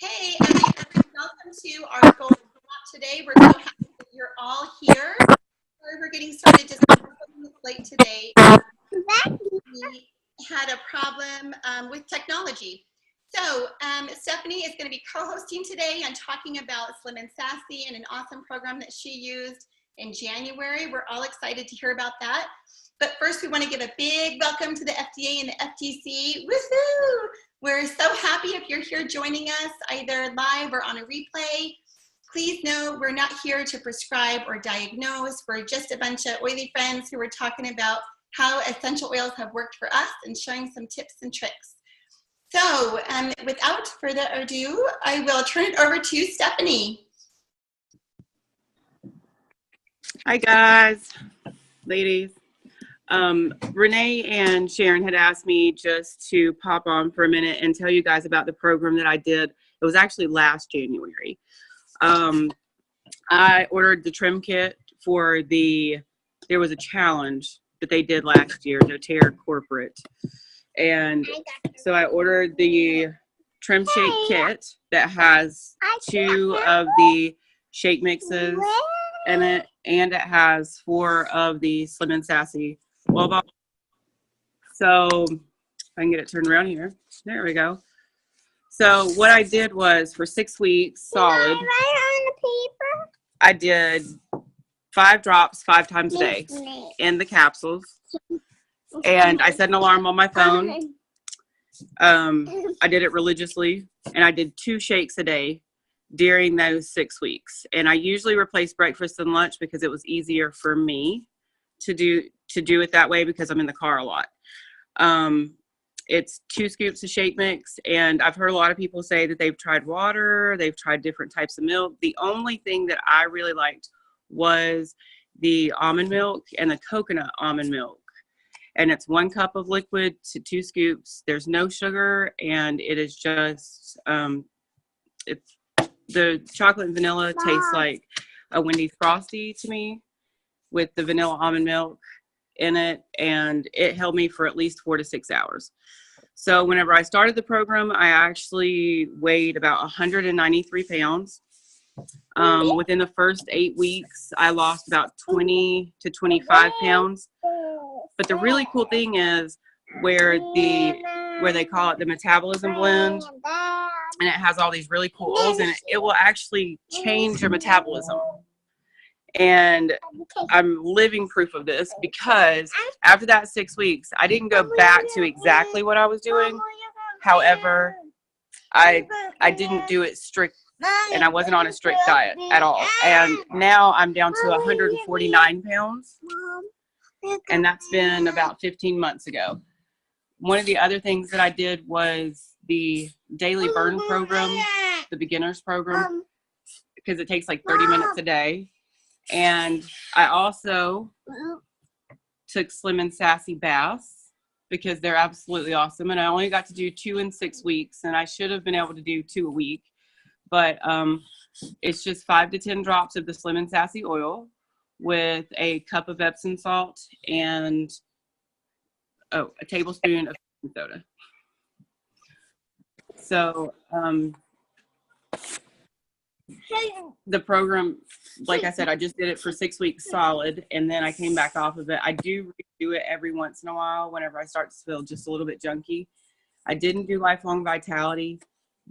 Hey, everyone, welcome to our goal today. We're so happy that you're all here. Sorry, we're getting started just a couple minutes late today. We had a problem with technology. So Stephanie is going to be co-hosting today and talking about Slim and Sassy and an awesome program that she used in January. We're all excited to hear about that. But first, we want to give a big welcome to the FDA and the FTC. Woohoo! We're so happy if you're here joining us, either live or on a replay. Please know we're not here to prescribe or diagnose. We're just a bunch of oily friends who are talking about how essential oils have worked for us and sharing some tips and tricks. So without further ado, I will turn it over to Stephanie. Hi guys, ladies. Renee and Sharon had asked me just to pop on for a minute and tell you guys about the program that I did. It was actually last January. I ordered the trim kit for there was a challenge that they did last year, doTERRA corporate. And so I ordered the trim shake kit that has 2 of the shake mixes in it, and it has 4 of the Slim and Sassy oil balls. So if I can get it turned around here. There we go. So what I did was for 6 weeks solid, I did 5 drops 5 times a day in the capsules. And I set an alarm on my phone. I did it religiously, and I did 2 shakes a day during those 6 weeks. And I usually replace breakfast and lunch because it was easier for me to do it that way because I'm in the car a lot. It's 2 scoops of shake mix, and I've heard a lot of people say that they've tried water, they've tried different types of milk. The only thing that I really liked was the almond milk and the coconut almond milk. And it's 1 cup of liquid to 2 scoops. There's no sugar, and it is just, the chocolate and vanilla tastes like a Wendy's Frosty to me with the vanilla almond milk in it, and it held me for at least 4 to 6 hours. So whenever I started the program, I actually weighed about 193 pounds. Within the first 8 weeks, I lost about 20 to 25 pounds. But the really cool thing is where they call it the metabolism blend, and it has all these really cool oils in it, it will actually change your metabolism. And I'm living proof of this because after that 6 weeks, I didn't go back to exactly what I was doing. However, I didn't do it strict, and I wasn't on a strict diet at all. And now I'm down to 149 pounds, and that's been about 15 months ago. One of the other things that I did was the daily burn program, the beginners program, because it takes like 30 minutes a day. And I also took Slim and Sassy baths because they're absolutely awesome. And I only got to do 2 in 6 weeks, and I should have been able to do 2 a week. But it's just 5 to 10 drops of the Slim and Sassy oil with a cup of Epsom salt and a tablespoon of soda. So the program, like I said, I just did it for 6 weeks solid, and then I came back off of it. I do redo it every once in a while whenever I start to feel just a little bit junky. I didn't do lifelong vitality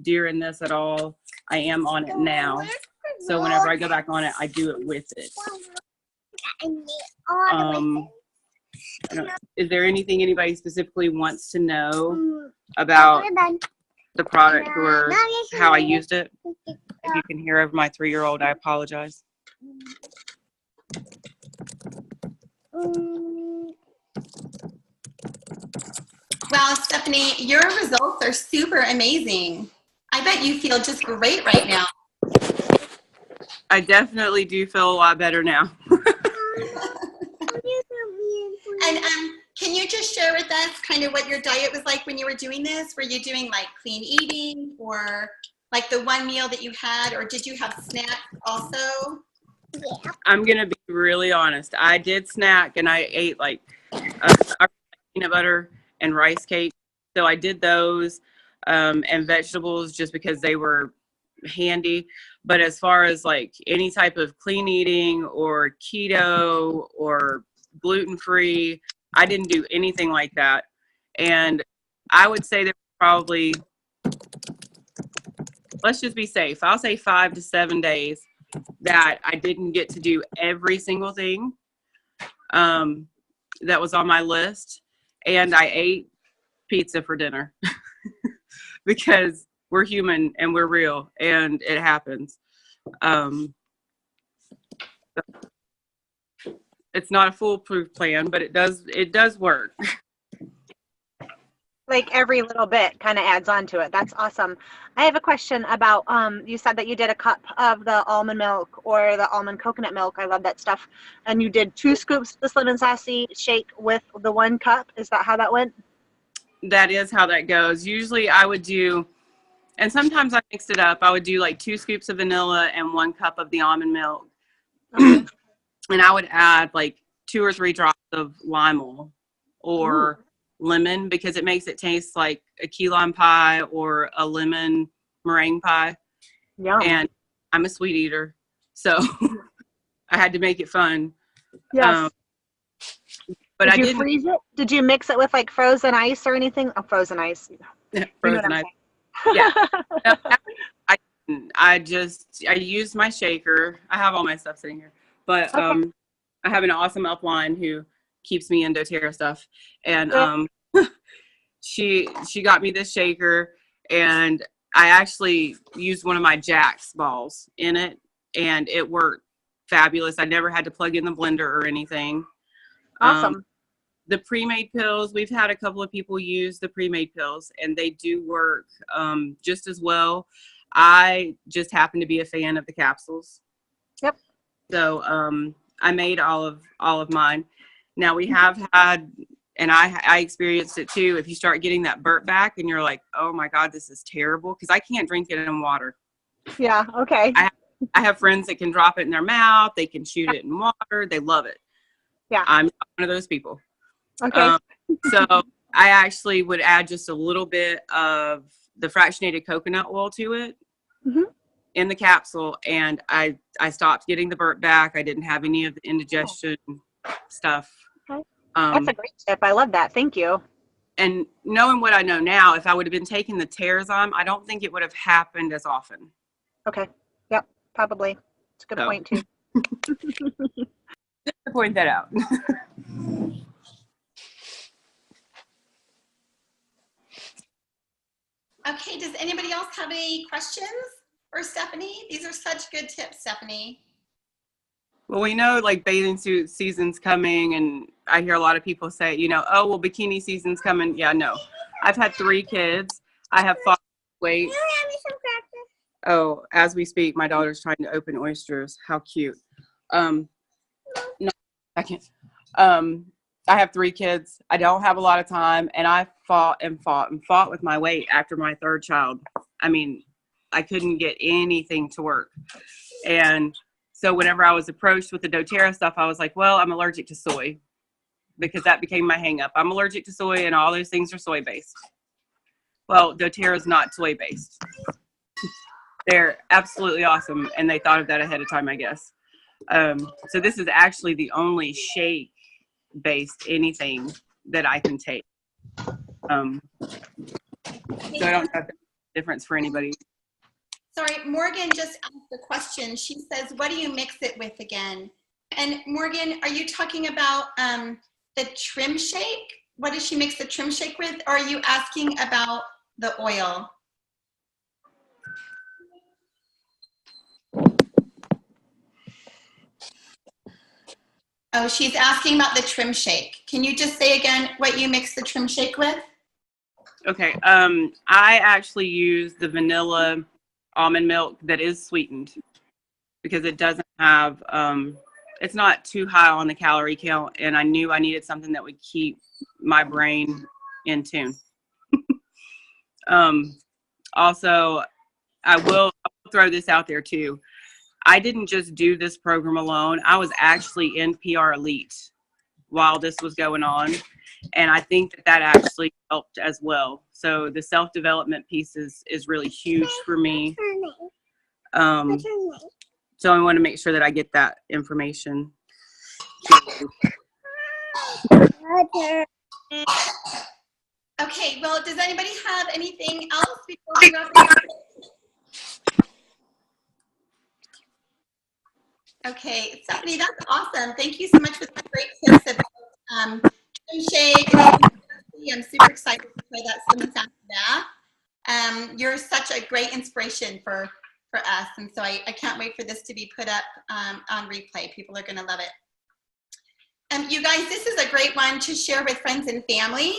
during this at all. I am on it now, so whenever I go back on it, I do it with it. Is there anything anybody specifically wants to know about the product or how I used it? If you can hear over my 3-year-old, I apologize. Well, Stephanie, your results are super amazing. I bet you feel just great right now. I definitely do feel a lot better now. And can you just share with us kind of what your diet was like when you were doing this? Were you doing like clean eating, or like the one meal that you had, or did you have snacks also? Yeah. I'm going to be really honest. I did snack, and I ate like peanut butter and rice cake. So I did those and vegetables just because they were handy. But as far as like any type of clean eating or keto or gluten-free, I didn't do anything like that. And I would say there were probably, let's just be safe, I'll say 5 to 7 days that I didn't get to do every single thing that was on my list. And I ate pizza for dinner because we're human and we're real and it happens. It's not a foolproof plan, but it does work. Like every little bit kind of adds on to it. That's awesome. I have a question about, you said that you did a cup of the almond milk or the almond coconut milk. I love that stuff. And you did 2 scoops of the Slim and Sassy shake with the 1 cup. Is that how that went? That is how that goes. Usually I would do, and sometimes I mixed it up. I would do like 2 scoops of vanilla and 1 cup of the almond milk. Okay. And I would add like 2 or 3 drops of lime oil or lemon, because it makes it taste like a key lime pie or a lemon meringue pie. Yeah. And I'm a sweet eater, so I had to make it fun. Yes. But Did I you didn't freeze it? Did you mix it with like frozen ice or anything? Oh, frozen ice. frozen ice. Yeah. No, I used my shaker. I have all my stuff sitting here, but Okay. I have an awesome upline who keeps me in doTERRA stuff, and she got me this shaker, and I actually used one of my Jack's balls in it, and it worked fabulous. I never had to plug in the blender or anything. Awesome. The pre-made pills, we've had a couple of people use the pre-made pills, and they do work just as well. I just happen to be a fan of the capsules. Yep. So I made all of mine. Now we have had, and I experienced it too, if you start getting that burp back and you're like, oh my God, this is terrible, because I can't drink it in water. Yeah. Okay. I have friends that can drop it in their mouth. They can shoot it in water. They love it. Yeah. I'm not one of those people. Okay. So I actually would add just a little bit of the fractionated coconut oil to it in the capsule, and I stopped getting the burp back. I didn't have any of the indigestion stuff. Okay. That's a great tip. I love that. Thank you. And knowing what I know now, if I would have been taking the doTERRA's, I don't think it would have happened as often. Okay. Yep. Probably. It's a good point too. Just to point that out. Okay, does anybody else have any questions for Stephanie? These are such good tips, Stephanie. Well, we know like bathing suit season's coming, and I hear a lot of people say, oh, well, bikini season's coming. Yeah, no. I've had 3 kids. I have fought weight. Oh, as we speak, my daughter's trying to open oysters. How cute. No, I can't. I have 3 kids. I don't have a lot of time, and I fought with my weight after my 3rd child. I mean, I couldn't get anything to work. And so whenever I was approached with the doTERRA stuff, I was like, well, I'm allergic to soy, because that became my hang up. I'm allergic to soy, and all those things are soy based. Well, doTERRA is not soy based. They're absolutely awesome, and they thought of that ahead of time, I guess. So this is actually the only shake based anything that I can take. So I don't have the difference for anybody. Sorry, Morgan just asked a question. She says, what do you mix it with again? And Morgan, are you talking about the trim shake? What does she mix the trim shake with? Or are you asking about the oil? Oh, she's asking about the trim shake. Can you just say again what you mix the trim shake with? Okay. I actually use the vanilla almond milk that is sweetened, because it doesn't have, it's not too high on the calorie count, and I knew I needed something that would keep my brain in tune. Also, I'll throw this out there too. I didn't just do this program alone. I was actually in PR Elite while this was going on, and I think that actually helped as well. So the self-development piece is really huge for me. So I want to make sure that I get that information. Okay, well, does anybody have anything else before we wrap up? Okay, Stephanie, that's awesome. Thank you so much for the great tips about trim shake. I'm super excited to try that Slim and Sassy bath. You're such a great inspiration for us, and so I can't wait for this to be put up on replay. People are going to love it. You guys, this is a great one to share with friends and family,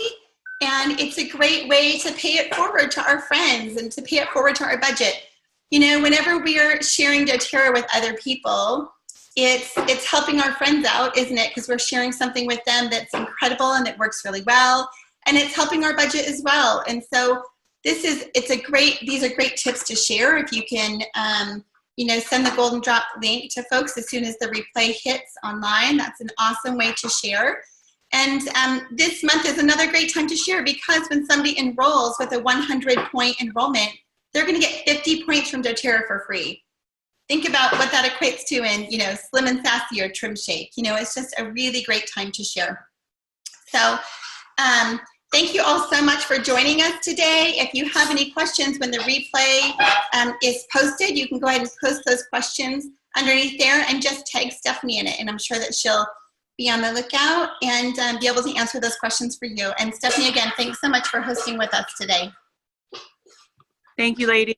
and it's a great way to pay it forward to our friends and to pay it forward to our budget. You know, whenever we are sharing doTERRA with other people, it's helping our friends out, isn't it? Because we're sharing something with them that's incredible and that works really well, and it's helping our budget as well. And so these are great tips to share. If you can, you know, send the Golden Drop link to folks as soon as the replay hits online. That's an awesome way to share. And this month is another great time to share, because when somebody enrolls with a 100-point enrollment, they're going to get 50 points from doTERRA for free. Think about what that equates to in, you know, Slim and Sassy or Trim Shake. You know, it's just a really great time to share. So thank you all so much for joining us today. If you have any questions when the replay is posted, you can go ahead and post those questions underneath there and just tag Stephanie in it. And I'm sure that she'll be on the lookout and be able to answer those questions for you. And Stephanie, again, thanks so much for hosting with us today. Thank you, ladies.